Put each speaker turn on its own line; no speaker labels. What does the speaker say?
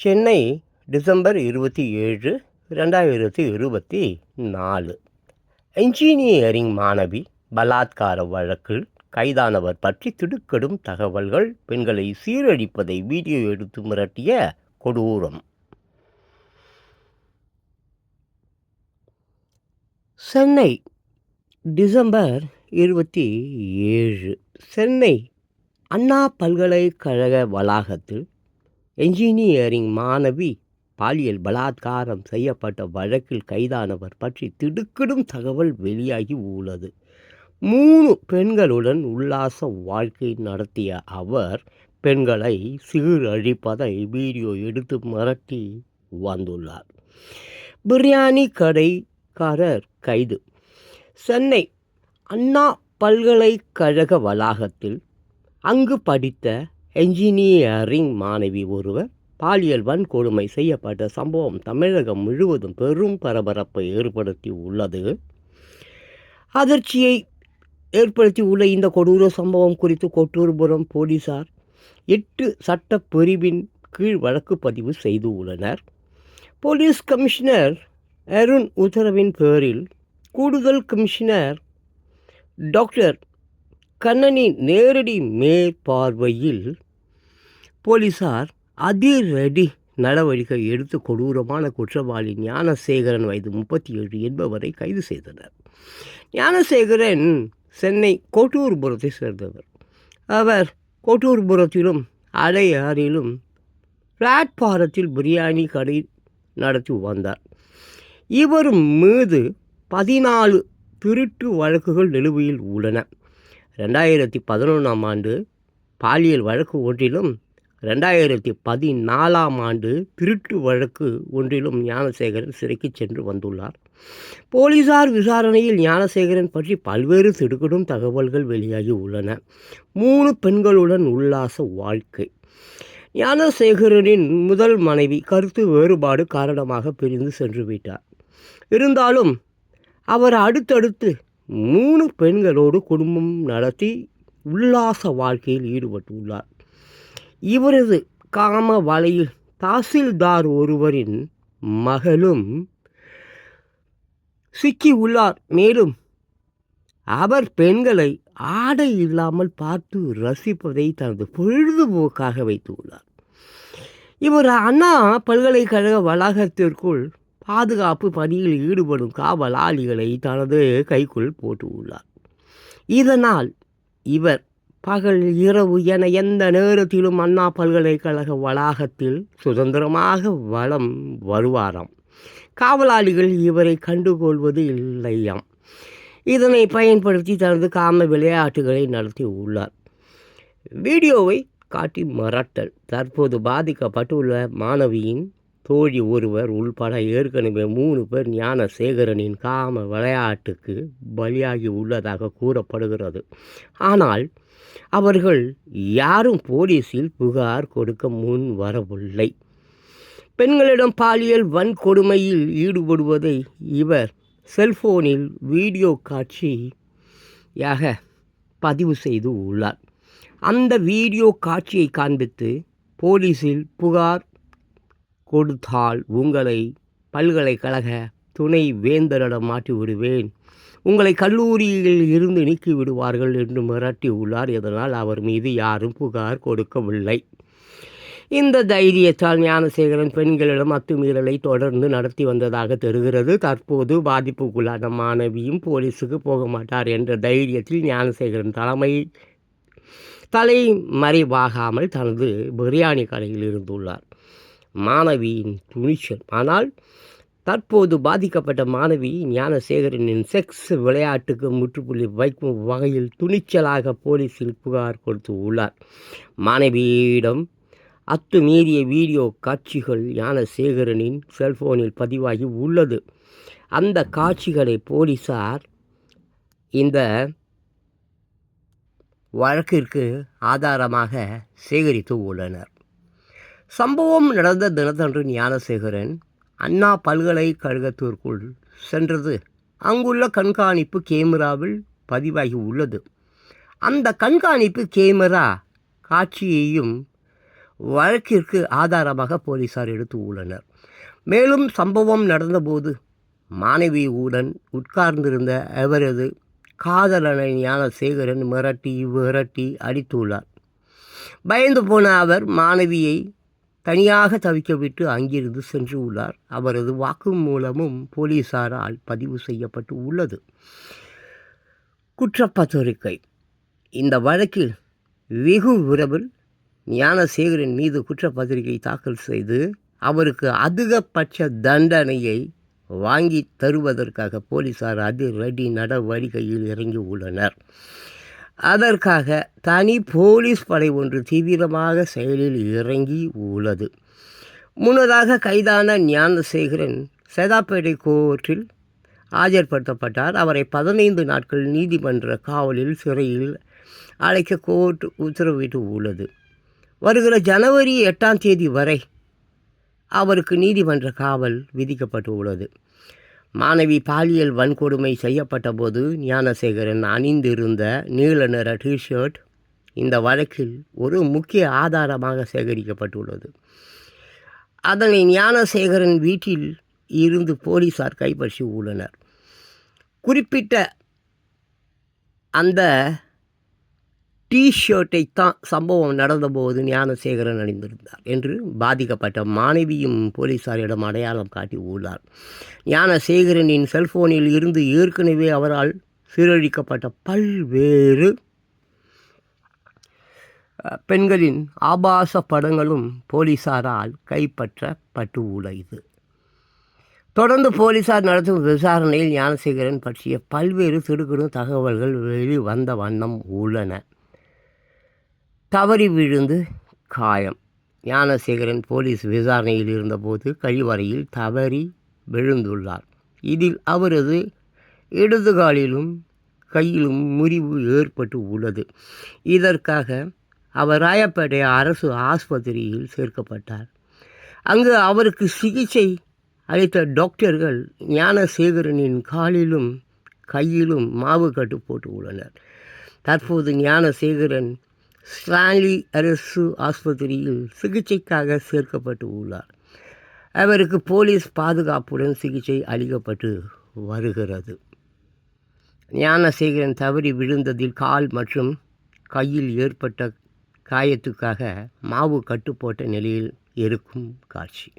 Chennai December 27, 2024. Engineering மாணவி பலாத்கார வழக்கில் கைதானவர் பற்றி திடுக்கிடும் தகவல்கள். பெண்களை சீரழிப்பதை வீடியோ எடுத்து மிரட்டிய கொடூரம். சென்னை டிசம்பர் 27. சென்னை அண்ணா பல்கலைக்கழக வளாகத்தில் என்ஜினியரிங் மாணவி பாலியல் பலாத்காரம் செய்யப்பட்ட வழக்கில் கைதானவர் பற்றி திடுக்கிடும் தகவல் வெளியாகி உள்ளது. 3 பெண்களுடன் உல்லாச வாழ்க்கை நடத்திய அவர் பெண்களை சீரழிப்பதை வீடியோ எடுத்து மிரட்டி வந்துள்ளார். பிரியாணி கடைக்காரர் கைது. சென்னை அண்ணா பல்கலைக்கழக வளாகத்தில் அங்கு படித்த என்ஜினியரிங் மாணவி ஒருவர் பாலியல் வன்கொடுமை செய்யப்பட்ட சம்பவம் தமிழகம் முழுவதும் பெரும் பரபரப்பை ஏற்படுத்தி உள்ளது. அதிர்ச்சியை ஏற்படுத்தியுள்ள இந்த கொடூர சம்பவம் குறித்து கோட்டூர்புரம் போலீசார் 8 சட்ட பிரிவின் கீழ் வழக்கு பதிவு செய்துள்ளனர். போலீஸ் கமிஷனர் அருண் உத்தரவின் பேரில் கூடுதல் கமிஷனர் டாக்டர் கண்ணனின் நேரடி மேற்பார்வையில் போலீசார் அதிரடி நடவடிக்கை எடுத்து கொடூரமான குற்றவாளி ஞானசேகரன் வயது 37 என்பவரை கைது செய்தனர். ஞானசேகரன் சென்னை கோட்டூர்புரத்தை சேர்ந்தவர். அவர் கோட்டூர்புரத்திலும் அடையாறிலும் பிளாட்பாரத்தில் பிரியாணி கடை நடத்தி வந்தார். இவர் மீது 14 திருட்டு வழக்குகள் நிலுவையில் உள்ளன. 2011ஆம் ஆண்டு பாலியல் வழக்கு ஒன்றிலும் 2014ஆம் ஆண்டு திருட்டு வழக்கு ஒன்றிலும் ஞானசேகரன் சிறைக்கு சென்று வந்துள்ளார். போலீசார் விசாரணையில் ஞானசேகரன் பற்றி பல்வேறு திடுக்கிடும் தகவல்கள் வெளியாகி உள்ளன. 3 பெண்களுடன் உல்லாச வாழ்க்கை. ஞானசேகரனின் முதல் மனைவி கருத்து வேறுபாடு காரணமாக பிரிந்து சென்று விட்டார். இருந்தாலும் அவர் அடுத்தடுத்து 3 பெண்களோடு குடும்பம் நடத்தி உல்லாச வாழ்க்கையில் ஈடுபட்டுள்ளார். இவரது காம வலையில் தாசில்தார் ஒருவரின் மகளும் சிக்கியுள்ளார். மேலும் அவர் பெண்களை ஆடை இல்லாமல் பார்த்து ரசிப்பதை தனது பொழுதுபோக்காக வைத்துள்ளார். இவர் அண்ணா பல்கலைக்கழக வளாகத்திற்குள் பாதுகாப்பு பணியில் ஈடுபடும் காவலாளிகளை தனது கைக்குள் போட்டுள்ளார். இதனால் இவர் பகல் இரவு என எந்த நேரத்திலும் அண்ணா பல்கலைக்கழக வளாகத்தில் சுதந்திரமாக வலம் வருவாராம். காவலாளிகள் இவரை கண்டுகொள்வது இல்லையாம். இதனை பயன்படுத்தி தனது காம விளையாட்டுகளை நடத்தி உள்ளார். வீடியோவை காட்டி மிரட்டல். தற்போது பாதிக்கப்பட்டுள்ள மாணவியின் தோழி ஒருவர் உள்பட ஏற்கனவே 3 பேர் ஞானசேகரனின் காம விளையாட்டுக்கு பலியாகி உள்ளதாக கூறப்படுகிறது. ஆனால் அவர்கள் யாரும் போலீசில் புகார் கொடுக்க முன் வரவில்லை. பெண்களிடம் பாலியல் வன்கொடுமையில் ஈடுபடுவதை இவர் செல்போனில் வீடியோ காட்சியாக பதிவு செய்து உள்ளார். அந்த வீடியோ காட்சியை காண்பித்து போலீசில் புகார் கொடுத்தால் உங்களை பல்கலைக்கழக துணை வேந்தரிடம் மாட்டி விடுவேன், உங்களை கல்லூரியில் இருந்து நீக்கி விடுவார்கள் என்று மிரட்டி உள்ளார். இதனால் அவர் மீது யாரும் புகார் கொடுக்கவில்லை. இந்த தைரியத்தால் ஞானசேகரன் பெண்களிடம் அத்துமீறலை தொடர்ந்து நடத்தி வந்ததாக தெரிகிறது. தற்போது பாதிப்புக்குள்ளான மாணவியும் போலீஸுக்கு போக மாட்டார் என்ற தைரியத்தில் ஞானசேகரன் தலைமறைவாகாமல் தனது பிரியாணி கடையில் இருந்துள்ளார். மாணவியின் துணிச்சல். ஆனால் தற்போது பாதிக்கப்பட்ட மாணவி ஞானசேகரனின் செக்ஸ் விளையாட்டுக்கு முற்றுப்புள்ளி வைக்கும் வகையில் துணிச்சலாக போலீசில் புகார் கொடுத்து உள்ளார். மாணவியிடம் அத்துமீறிய வீடியோ காட்சிகள் ஞானசேகரனின் செல்போனில் பதிவாகி உள்ளது. அந்த காட்சிகளை போலீசார் இந்த வழக்கிற்கு ஆதாரமாக சேகரித்து உள்ளனர். சம்பவம் நடந்த தினத்தன்று ஞானசேகரன் அண்ணா பல்கலைக்கழகத்திற்குள் சென்றது அங்குள்ள கண்காணிப்பு கேமராவில் பதிவாகி உள்ளது. அந்த கண்காணிப்பு கேமரா காட்சியையும் வழக்கிற்கு ஆதாரமாக போலீசார் எடுத்து உள்ளனர். மேலும் சம்பவம் நடந்தபோது மாணவியுடன் உட்கார்ந்திருந்த அவரது காதலனை ஞானசேகரன் மிரட்டி அடித்துள்ளார். பயந்து போன அவர் மாணவியை தனியாக தவிக்க விட்டு அங்கிருந்து சென்று உள்ளார். அவரது வாக்குமூலமும் போலீசாரால் பதிவு செய்யப்பட்டு உள்ளது. குற்றப்பத்திரிகை. இந்த வழக்கில் வெகு விரைவில் ஞானசேகரன் மீது குற்றப்பத்திரிகை தாக்கல் செய்து அவருக்கு அதிகபட்ச தண்டனையை வாங்கி தருவதற்காக போலீசார் அதிரடி நடவடிக்கையில் இறங்கி உள்ளனர். அதற்காக தனி போலீஸ் படை ஒன்று தீவிரமாக செயலில் இறங்கி உள்ளது. முன்னதாக கைதான ஞானசேகரன் சேதாப்பேட்டை கோர்ட்டில் ஆஜர்படுத்தப்பட்டார். அவரை 15 நாட்கள் நீதிமன்ற காவலில் சிறையில் அடைக்க கோர்ட் உத்தரவிட்டு உள்ளது. வருகிற ஜனவரி 8ஆம் தேதி வரை அவருக்கு நீதிமன்ற காவல் விதிக்கப்பட்டு உள்ளது. மாணவி பாலியல் வன்கொடுமை செய்யப்பட்ட போது ஞானசேகரன் அணிந்திருந்த நீல நிற டிஷர்ட் இந்த வழக்கில் ஒரு முக்கிய ஆதாரமாக சேகரிக்கப்பட்டுள்ளது. அதனை ஞானசேகரன் வீட்டில் இருந்து போலீசார் கைப்பற்றி உள்ளனர். குறிப்பிட்ட அந்த டிஷர்ட்டை தான் சம்பவம் நடந்தபோது ஞானசேகரன் அணிந்திருந்தார் என்று பாதிக்கப்பட்ட மாணவியும் போலீசாரிடம் அடையாளம் காட்டி உள்ளார். ஞானசேகரனின் செல்போனில் இருந்து ஏற்கனவே அவரால் சீரழிக்கப்பட்ட பல்வேறு பெண்களின் ஆபாச படங்களும் போலீசாரால் கைப்பற்றப்பட்டு உள்ளது. தொடர்ந்து போலீசார் நடத்தும் விசாரணையில் ஞானசேகரன் பற்றிய பல்வேறு திடுக்கிடும் தகவல்கள் வெளிவந்த வண்ணம் உள்ளன. தவறி விழுந்து காயம். ஞானசேகரன் போலீஸ் விசாரணையில் இருந்தபோது கழிவறையில் தவறி விழுந்துள்ளார். இதில் அவரது இடதுகாலிலும் கையிலும் முறிவு ஏற்பட்டு உள்ளது. இதற்காக அவர் ராயப்பேட்டை அரசு ஆஸ்பத்திரியில் சேர்க்கப்பட்டார். அங்கு அவருக்கு சிகிச்சை அளித்த டாக்டர்கள் ஞானசேகரனின் காலிலும் கையிலும் மாவு கட்டு போட்டு உள்ளனர். தற்போது ஞானசேகரன் ஸ்டான்லி அரசு ஆஸ்பத்திரியில் சிகிச்சைக்காக சேர்க்கப்பட்டு உள்ளார். அவருக்கு போலீஸ் பாதுகாப்புடன் சிகிச்சை அளிக்கப்பட்டு வருகிறது. ஞானசேகரன் தவறி விழுந்ததில் கால் மற்றும் கையில் ஏற்பட்ட காயத்துக்காக மாவு கட்டு போட்ட நிலையில் இருக்கும் காட்சி.